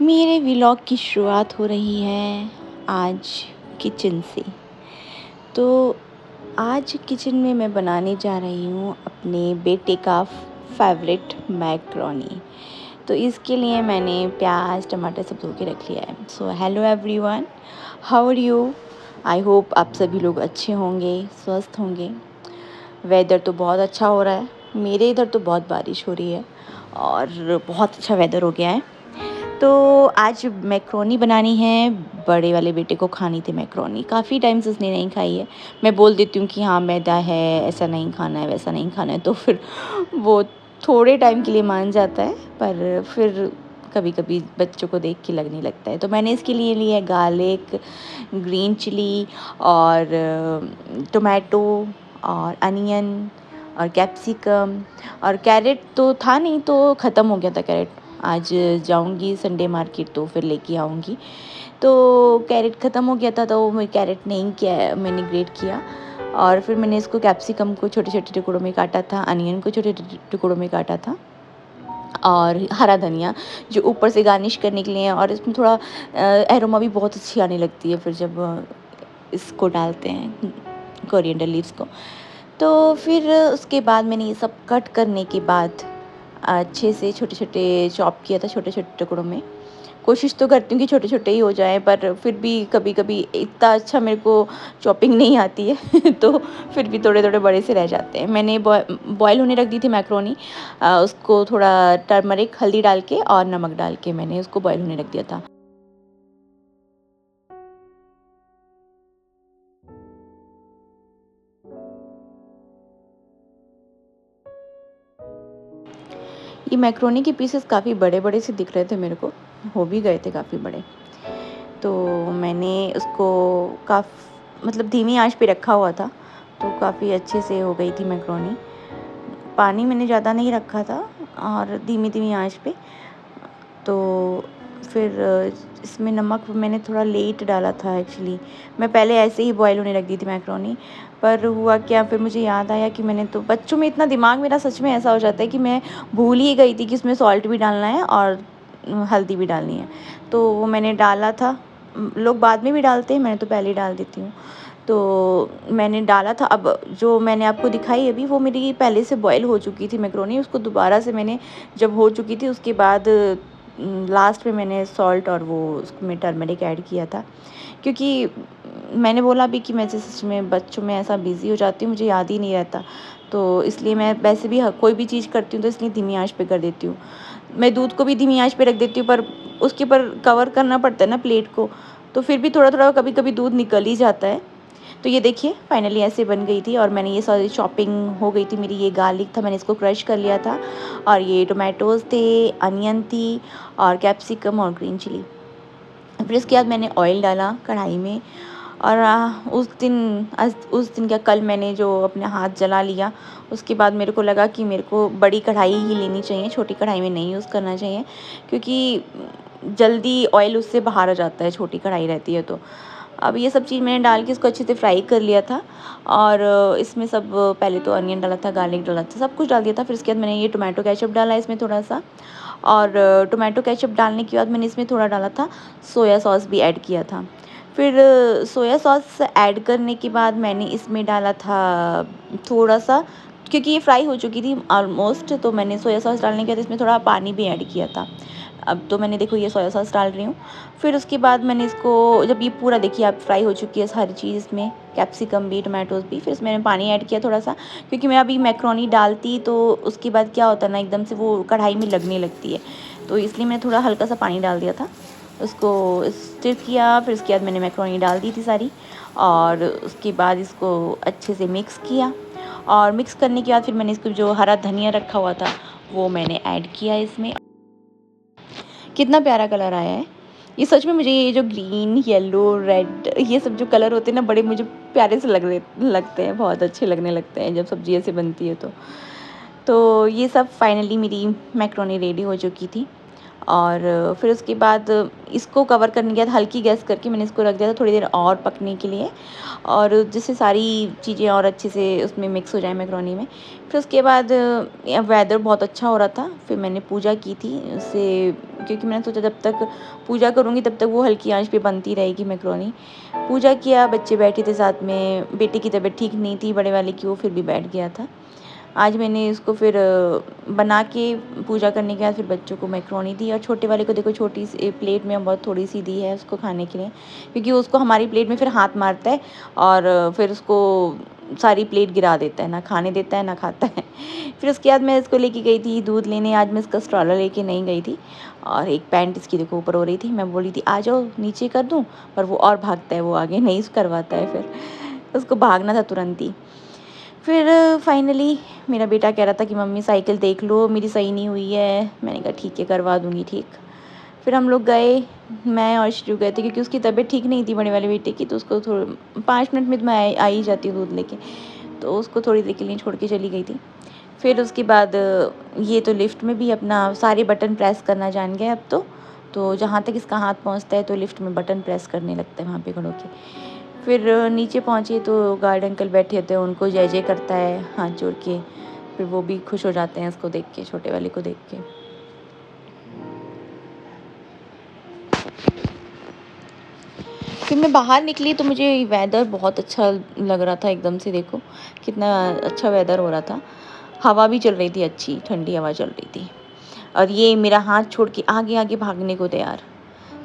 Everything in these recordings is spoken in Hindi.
मेरे व्लॉग की शुरुआत हो रही है आज किचन से। तो आज किचन में मैं बनाने जा रही हूँ अपने बेटे का फेवरेट मैक्रोनी। तो इसके लिए मैंने प्याज टमाटर सब धो के रख लिया है। So hello everyone, how are you? I hope आप सभी लोग अच्छे होंगे, स्वस्थ होंगे। वेदर तो बहुत अच्छा हो रहा है, मेरे इधर तो बहुत बारिश हो रही है और बहुत अच्छा वेदर हो गया है। तो आज मैक्रोनी बनानी है, बड़े वाले बेटे को खानी थी मैक्रोनी, काफ़ी टाइम से उसने नहीं खाई है। मैं बोल देती हूँ कि हाँ मैदा है, ऐसा नहीं खाना है, वैसा नहीं खाना है, तो फिर वो थोड़े टाइम के लिए मान जाता है, पर फिर कभी कभी बच्चों को देख के लगने लगता है। तो मैंने इसके लिए लिया है गार्लिक, ग्रीन चिली और टोमेटो और अनियन और कैप्सिकम और कैरेट तो था नहीं, तो ख़त्म हो गया था कैरेट। आज जाऊंगी संडे मार्केट तो फिर लेके आऊँगी। तो कैरेट ख़त्म हो गया था, तो मैं कैरेट नहीं किया, मैंने ग्रेट किया और फिर मैंने इसको कैप्सिकम को छोटे छोटे टुकड़ों में काटा था, अनियन को छोटे छोटे टुकड़ों में काटा था और हरा धनिया जो ऊपर से गार्निश करने के लिए। और इसमें थोड़ा एरोमा भी बहुत अच्छी आने लगती है फिर जब इसको डालते हैं, कोरिएंडर लीव्स को। तो फिर उसके बाद मैंने ये सब कट करने के बाद अच्छे से छोटे छोटे चॉप किया था, छोटे छोटे टुकड़ों में। कोशिश तो करती हूँ कि छोटे छोटे ही हो जाएं, पर फिर भी कभी कभी इतना अच्छा मेरे को चॉपिंग नहीं आती है तो फिर भी थोड़े थोड़े बड़े से रह जाते हैं। मैंने बॉयल होने रख दी थी मैक्रोनी, उसको थोड़ा टर्मरिक हल्दी डाल के और नमक डाल के मैंने उसको बॉयल होने रख दिया था। ये मैक्रोनी के पीसेस काफ़ी बड़े बड़े से दिख रहे थे मेरे को, हो भी गए थे काफ़ी बड़े। तो मैंने उसको मतलब धीमी आंच पे रखा हुआ था, तो काफ़ी अच्छे से हो गई थी मैक्रोनी। पानी मैंने ज़्यादा नहीं रखा था और धीमी धीमी आंच पे। तो फिर इसमें नमक मैंने थोड़ा लेट डाला था एक्चुअली। मैं पहले ऐसे ही बॉयल होने रख दी थी मैक्रोनी, पर हुआ क्या, फिर मुझे याद आया कि मैंने तो बच्चों में इतना दिमाग मेरा सच में ऐसा हो जाता है कि मैं भूल ही गई थी कि इसमें सॉल्ट भी डालना है और हल्दी भी डालनी है। तो वो मैंने डाला था, लोग बाद में भी डालते हैं, मैंने तो पहले ही डाल देती हूँ। तो मैंने डाला था। अब जो मैंने आपको दिखाई अभी वो मेरी पहले से बॉयल हो चुकी थी मैक्रोनी, उसको दोबारा से मैंने जब हो चुकी थी उसके बाद लास्ट में मैंने सॉल्ट और वो उसमें टर्मरिक ऐड किया था। क्योंकि मैंने बोला भी कि मैं सच में बच्चों में ऐसा बिज़ी हो जाती हूँ, मुझे याद ही नहीं रहता। तो इसलिए मैं वैसे भी कोई भी चीज़ करती हूँ तो इसलिए धीमी आंच पे कर देती हूँ। मैं दूध को भी धीमी आंच पे रख देती हूँ, पर उसके ऊपर कवर करना पड़ता है ना प्लेट को, तो फिर भी थोड़ा थोड़ा कभी कभी दूध निकल ही जाता है। तो ये देखिए फाइनली ऐसे बन गई थी और मैंने ये सारी चॉपिंग हो गई थी मेरी। ये गार्लिक था, मैंने इसको क्रश कर लिया था और ये टोमेटोज़ थे, अनियन थी और कैप्सिकम और ग्रीन चिली। फिर इसके बाद मैंने ऑयल डाला कढ़ाई में और उस दिन क्या, कल मैंने जो अपने हाथ जला लिया। उसके बाद मेरे को लगा कि मेरे को बड़ी कढ़ाई ही लेनी चाहिए, छोटी कढ़ाई में नहीं यूज़ करना चाहिए, क्योंकि जल्दी ऑयल उससे बाहर आ जाता है, छोटी कढ़ाई रहती है तो। अब ये सब चीज़ मैंने डाल के इसको अच्छे से फ्राई कर लिया था और इसमें सब पहले तो अनियन डाला था, गार्लिक डाला था, सब कुछ डाल दिया था। फिर इसके बाद मैंने ये टोमेटो केचप डाला इसमें थोड़ा सा, और टोमेटो केचप डालने के बाद मैंने इसमें थोड़ा डाला था सोया सॉस भी ऐड किया था। फिर सोया सॉस ऐड करने के बाद मैंने इसमें डाला था थोड़ा सा, क्योंकि ये फ्राई हो चुकी थी ऑलमोस्ट, तो मैंने सोया सॉस डालने के बाद इसमें थोड़ा पानी भी ऐड किया था। अब तो मैंने देखो ये सोया सॉस डाल रही हूँ। फिर उसके बाद मैंने इसको, जब ये पूरा देखिए आप फ्राई हो चुकी है सारी चीज़ इसमें, कैप्सिकम भी टोमेटोज़ भी, फिर इसमें मैंने पानी ऐड किया थोड़ा सा, क्योंकि मैं अभी मैक्रोनी डालती तो उसके बाद क्या होता है ना, एकदम से वो कढ़ाई में लगने लगती है, तो इसलिए मैंने थोड़ा हल्का सा पानी डाल दिया था। उसको स्टिर किया, फिर उसके बाद मैंने मैक्रोनी डाल दी थी सारी और उसके बाद इसको अच्छे से मिक्स किया। और मिक्स करने के बाद फिर मैंने इसको जो हरा धनिया रखा हुआ था वो मैंने ऐड किया इसमें। कितना प्यारा कलर आया है। ये सच में मुझे ये जो ग्रीन, येलो, रेड, ये सब जो कलर होते हैं ना, बड़े मुझे प्यारे से लगते हैं, बहुत अच्छे लगने लगते हैं जब सब्ज़ी ऐसे बनती है तो। ये सब फाइनली मेरी मैक्रोनी रेडी हो चुकी थी और फिर उसके बाद इसको कवर करने के बाद हल्की गैस करके मैंने इसको रख दिया था थोड़ी देर और पकने के लिए, और जिससे सारी चीज़ें और अच्छे से उसमें मिक्स हो जाए मैक्रोनी में। फिर उसके बाद वेदर बहुत अच्छा हो रहा था, फिर मैंने पूजा की थी उससे, क्योंकि मैंने सोचा जब तक पूजा करूँगी तब तक वो हल्की आंच पे बनती रहेगी मैक्रोनी। पूजा किया, बच्चे बैठे थे साथ में, बेटे की तबीयत ठीक नहीं थी बड़े वाले की, वो फिर भी बैठ गया था। आज मैंने इसको फिर बना के पूजा करने के बाद फिर बच्चों को मैक्रोनी दी, और छोटे वाले को देखो छोटी सी प्लेट में बहुत थोड़ी सी दी है उसको खाने के लिए, क्योंकि उसको हमारी प्लेट में फिर हाथ मारता है और फिर उसको सारी प्लेट गिरा देता है, ना खाने देता है ना खाता है। फिर उसके बाद मैं इसको लेके गई थी दूध लेने, आज मैं इसका स्ट्रॉलर लेके नहीं गई थी, और एक पैंट इसकी देखो ऊपर हो रही थी, मैं बोली थी आ जाओ नीचे कर दूँ, पर वो और भागता है, वो आगे नहीं करवाता है, फिर उसको भागना था तुरंत ही। फिर फाइनली मेरा बेटा कह रहा था कि मम्मी साइकिल देख लो मेरी सही नहीं हुई है, मैंने कहा ठीक है करवा दूँगी ठीक। फिर हम लोग गए, मैं और शिशु गए थे, क्योंकि उसकी तबीयत ठीक नहीं थी बड़े वाले बेटे की, तो उसको 5 मिनट में तो मैं आ ही जाती हूँ दूध लेके, तो उसको थोड़ी देर के लिए छोड़ के चली गई थी। फिर उसके बाद ये तो लिफ्ट में भी अपना सारे बटन प्रेस करना जान गया अब तो जहाँ तक इसका हाथ पहुँचता है तो लिफ्ट में बटन प्रेस करने लगता है वहाँ पे खड़ो के। फिर नीचे पहुँचे तो गार्ड अंकल बैठे होते हैं, उनको जय जय करता है हाथ जोड़ के, फिर वो भी खुश हो जाते हैं उसको देख के, छोटे वाले को देख के। फिर मैं बाहर निकली तो मुझे वेदर बहुत अच्छा लग रहा था, एकदम से देखो कितना अच्छा वेदर हो रहा था, हवा भी चल रही थी, अच्छी ठंडी हवा चल रही थी, और ये मेरा हाथ छोड़ के आगे आगे भागने को तैयार।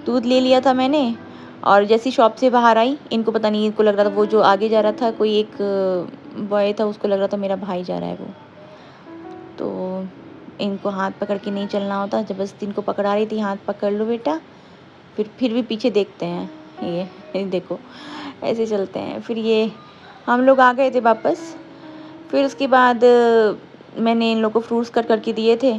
दूध ले लिया था मैंने, और जैसी शॉप से बाहर आई, इनको पता नहीं, इनको लग रहा था वो जो आगे जा रहा था कोई एक बॉय था, उसको लग रहा था मेरा भाई जा रहा है वो, तो इनको हाथ पकड़ के नहीं चलना होता, ज़बरदस्ती इनको पकड़ा रही थी, हाथ पकड़ लो बेटा, फिर भी पीछे देखते हैं ये देखो ऐसे चलते हैं। फिर ये हम लोग आ गए थे वापस। फिर उसके बाद मैंने इन लोग को फ्रूट्स कट करके दिए थे,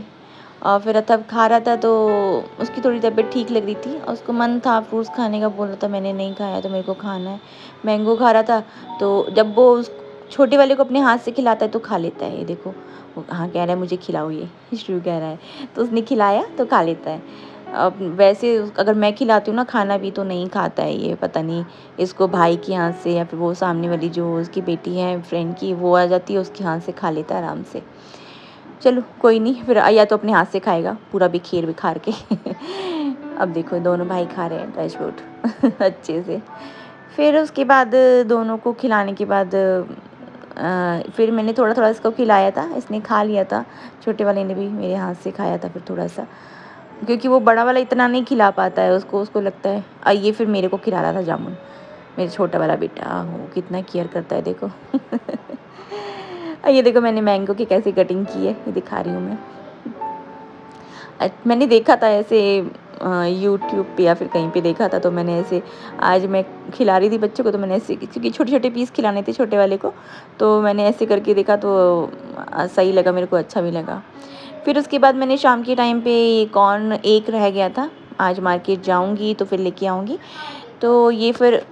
और फिर अथर्व खा रहा था, तो उसकी थोड़ी तबीयत ठीक लग रही थी और उसको मन था फ्रूट्स खाने का, बोल रहा था मैंने नहीं खाया तो मेरे को खाना है। मैंगो खा रहा था, तो जब वो उस छोटे वाले को अपने हाथ से खिलाता है तो खा लेता है, ये देखो वो हाँ कह रहा है मुझे खिलाओ, ये शुरू कह रहा है, तो उसने खिलाया तो खा लेता है। अब वैसे अगर मैं खिलाती हूँ ना खाना भी तो नहीं खाता है ये, पता नहीं इसको भाई के हाथ से, या फिर वो सामने वाली जो उसकी बेटी है फ्रेंड की, वो आ जाती है उसके हाथ से खा लेता है आराम से। चलो कोई नहीं, फिर या तो अपने हाथ से खाएगा पूरा बिखेर बिखार के। अब देखो दोनों भाई खा रहे हैं टच वुड अच्छे से। फिर उसके बाद दोनों को खिलाने के बाद फिर मैंने थोड़ा थोड़ा इसको खिलाया था, इसने खा लिया था, छोटे वाले ने भी मेरे हाथ से खाया था फिर थोड़ा सा, क्योंकि वो बड़ा वाला इतना नहीं खिला पाता है उसको, उसको लगता है ये फिर मेरे को खिला रहा था जामुन, मेरा छोटा वाला बेटा वो कितना केयर करता है देखो। ये देखो मैंने मैंगो की कैसी कटिंग की है, ये दिखा रही हूँ मैं। मैंने देखा था ऐसे यूट्यूब पे या फिर कहीं पे देखा था, तो मैंने ऐसे आज मैं खिला रही थी बच्चों को, तो मैंने ऐसे, क्योंकि छोटे छोटे पीस खिलाने थे छोटे वाले को, तो मैंने ऐसे करके देखा तो सही लगा मेरे को, अच्छा भी लगा। फिर उसके बाद मैंने शाम के टाइम पे ये कॉर्न एक रह गया था, आज मार्केट जाऊंगी तो फिर लेके आऊँगी, तो ये फिर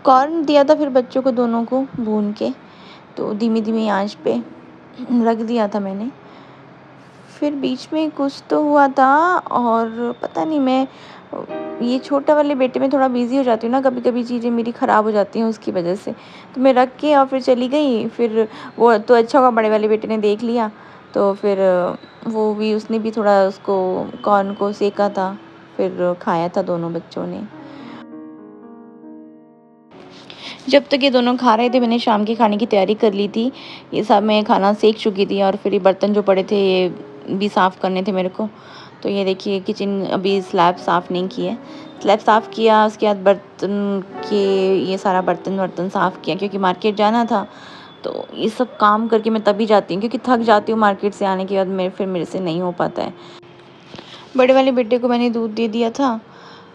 कॉर्न दिया था फिर बच्चों को दोनों को भून के, तो धीमी धीमी आंच पे रख दिया था मैंने। फिर बीच में कुछ तो हुआ था, और पता नहीं मैं ये छोटा वाले बेटे में थोड़ा बिज़ी हो जाती हूँ ना, कभी कभी चीज़ें मेरी ख़राब हो जाती हैं उसकी वजह से, तो मैं रख के और फिर चली गई। फिर वो तो अच्छा हुआ बड़े वाले बेटे ने देख लिया, तो फिर वो भी उसने भी थोड़ा उसको कॉर्न को सेका था, फिर खाया था दोनों बच्चों ने। जब तक ये दोनों खा रहे थे मैंने शाम के खाने की तैयारी कर ली थी, ये सब मैं खाना सेक चुकी थी, और फिर ये बर्तन जो पड़े थे ये भी साफ़ करने थे मेरे को। तो ये देखिए किचन अभी स्लैब साफ़ नहीं की है, स्लैब साफ़ किया, उसके बाद बर्तन के ये सारा बर्तन वर्तन साफ़ किया, क्योंकि मार्केट जाना था, तो ये सब काम करके मैं तभी जाती हूँ, क्योंकि थक जाती हूँ मार्केट से आने के बाद, मेरे से नहीं हो पाता है। बड़े वाले बेटे को मैंने दूध दे दिया था,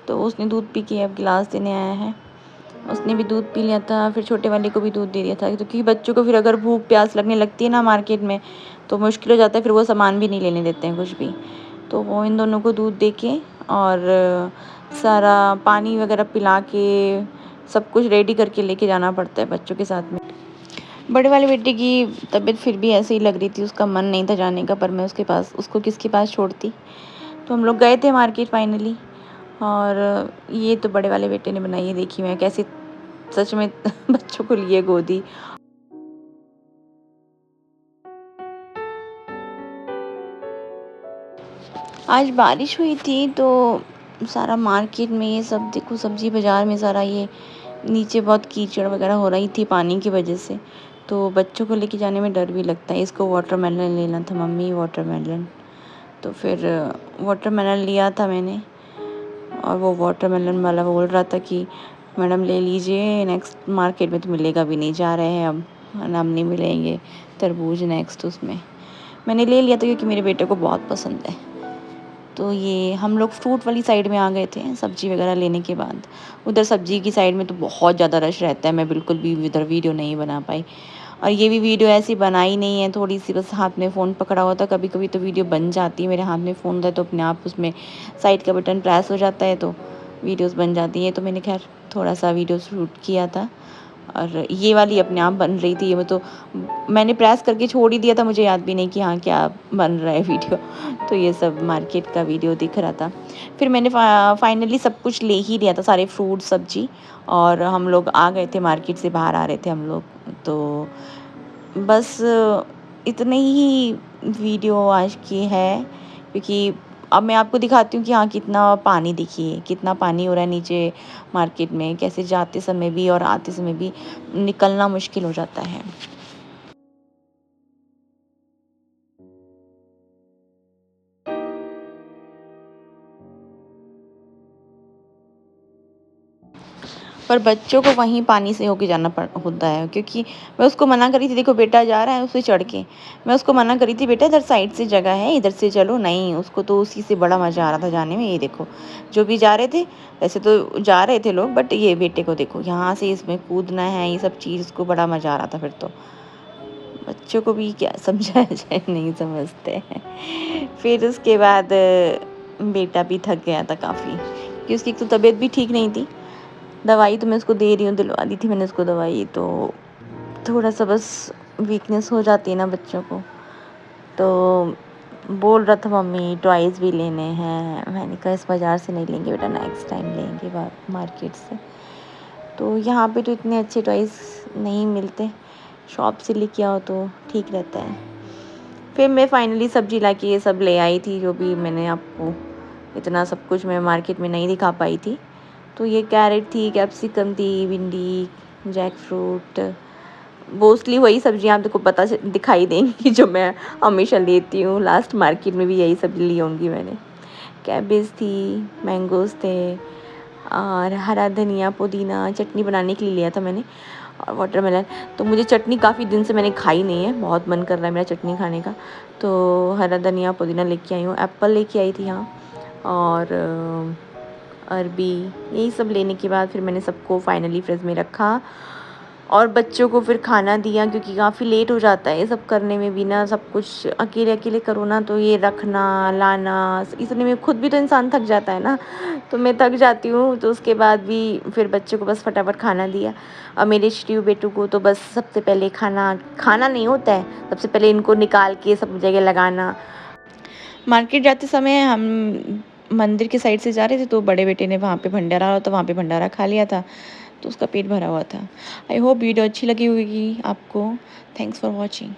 तो उसने दूध पी के अब गिलास देने आया है, उसने भी दूध पी लिया था। फिर छोटे वाले को भी दूध दे दिया था, तो क्योंकि बच्चों को फिर अगर भूख प्यास लगने लगती है ना मार्केट में, तो मुश्किल हो जाता है, फिर वो सामान भी नहीं लेने देते हैं कुछ भी, तो वो इन दोनों को दूध दे के और सारा पानी वगैरह पिला के सब कुछ रेडी करके लेके जाना पड़ता है बच्चों के साथ में। बड़े वाले बेटे की तबीयत फिर भी ऐसे ही लग रही थी, उसका मन नहीं था जाने का, पर मैं उसको किसके पास छोड़ती, तो हम लोग गए थे मार्केट फाइनली। और ये तो बड़े वाले बेटे ने बनाई है, देखी मैं कैसे सच में बच्चों को लिए गोदी। आज बारिश हुई थी तो सारा मार्केट में ये सब देखो, सब्जी बाज़ार में सारा ये नीचे बहुत कीचड़ वगैरह हो रही थी पानी की वजह से, तो बच्चों को लेके जाने में डर भी लगता है। इसको वाटरमेलन लेना था, मम्मी वाटरमेलन, तो फिर वाटरमेलन लिया था मैंने। और वो वाटरमेलन वाला बोल रहा था कि मैडम ले लीजिए, नेक्स्ट मार्केट में तो मिलेगा भी नहीं, जा रहे हैं अब, हम नहीं मिलेंगे तरबूज नेक्स्ट। उसमें मैंने ले लिया था क्योंकि मेरे बेटे को बहुत पसंद है। तो ये हम लोग फ्रूट वाली साइड में आ गए थे सब्ज़ी वगैरह लेने के बाद। उधर सब्ज़ी की साइड में तो बहुत ज़्यादा रश रहता है, मैं बिल्कुल भी उधर वीडियो नहीं बना पाई। और ये भी वीडियो ऐसी बनाई नहीं है, थोड़ी सी बस हाथ में फ़ोन पकड़ा हुआ था। कभी कभी तो वीडियो बन जाती है, मेरे हाथ में फ़ोन था तो अपने आप उसमें साइड का बटन प्रेस हो जाता है तो वीडियोस बन जाती हैं। तो मैंने खैर थोड़ा सा वीडियो शूट किया था, और ये वाली अपने आप बन रही थी। ये तो मैंने प्रेस करके छोड़ ही दिया था, मुझे याद भी नहीं कि हाँ क्या बन रहा है वीडियो। तो ये सब मार्केट का वीडियो दिख रहा था। फिर मैंने फाइनली सब कुछ ले ही लिया था, सारे फ्रूट सब्जी, और हम लोग आ गए थे, मार्केट से बाहर आ रहे थे हम लोग। तो बस इतनी ही वीडियो आज की है, क्योंकि अब मैं आपको दिखाती हूँ कि हाँ कितना पानी, देखिए कितना पानी हो रहा है नीचे मार्केट में, कैसे जाते समय भी और आते समय भी निकलना मुश्किल हो जाता है। पर बच्चों को वहीं पानी से होके जाना पड़ होता है, क्योंकि मैं उसको मना करी थी, देखो बेटा जा रहा है उससे चढ़ के, मैं उसको मना करी थी बेटा इधर साइड से जगह है, इधर से चलो, नहीं उसको तो उसी से बड़ा मज़ा आ रहा था जाने में। ये देखो जो भी जा रहे थे, वैसे तो जा रहे थे लोग, बट ये बेटे को देखो यहाँ से इसमें कूदना है, ये सब चीज़ उसको बड़ा मज़ा आ रहा था। फिर तो बच्चों को भी क्या समझाया जाए, नहीं समझते हैं। फिर उसके बाद बेटा भी थक गया था काफ़ी, क्योंकि उसकी एक तो तबीयत भी ठीक नहीं थी। दवाई तो मैं उसको दे रही हूँ, दिलवा दी थी मैंने उसको दवाई, तो थोड़ा सा बस वीकनेस हो जाती है ना बच्चों को। तो बोल रहा था मम्मी टॉयज़ भी लेने हैं, मैंने कहा इस बाज़ार से नहीं लेंगे बेटा, नेक्स्ट टाइम लेंगे मार्केट से। तो यहाँ पे तो इतने अच्छे टॉयज़ नहीं मिलते, शॉप से लेके आओ तो ठीक रहता है। फिर मैं फाइनली सब्जी ला के ये सब ले आई थी, जो भी मैंने आपको इतना सब कुछ मैं मार्केट में नहीं दिखा पाई थी। तो ये कैरेट थी, कैप्सिकम थी, भिंडी, जैक फ्रूट, मोस्टली वही सब्जियां आपको दिखाई देंगी जो मैं हमेशा लेती हूँ। लास्ट मार्केट में भी यही सब्जी ली होंगी मैंने। कैबेज थी, मैंगोज़ थे, और हरा धनिया, पुदीना, चटनी बनाने के लिए लिया था मैंने, और वाटरमेलन। तो मुझे चटनी काफ़ी दिन से मैंने खाई नहीं है, बहुत मन कर रहा है मेरा चटनी खाने का। तो हरा धनिया पुदीना लेके आई हूँ, एप्पल लेके आई थी हाँ, और अरबी, यही सब लेने के बाद फिर मैंने सबको फाइनली फ्रिज में रखा, और बच्चों को फिर खाना दिया, क्योंकि काफ़ी लेट हो जाता है ये सब करने में भी ना। सब कुछ अकेले अकेले करो ना, तो ये रखना लाना, इसने में खुद भी तो इंसान थक जाता है ना, तो मैं थक जाती हूँ। तो उसके बाद भी फिर बच्चों को बस फटाफट खाना दिया। और मेरे शिव बेटू को तो बस सबसे पहले खाना खाना नहीं होता है, सबसे पहले इनको निकाल के सब जगह लगाना। मार्केट जाते समय हम मंदिर के साइड से जा रहे थे, तो बड़े बेटे ने वहाँ पे भंडारा हो तो वहाँ पे भंडारा खा लिया था, तो उसका पेट भरा हुआ था। आई होप वीडियो अच्छी लगी होगी आपको। Thanks for watching.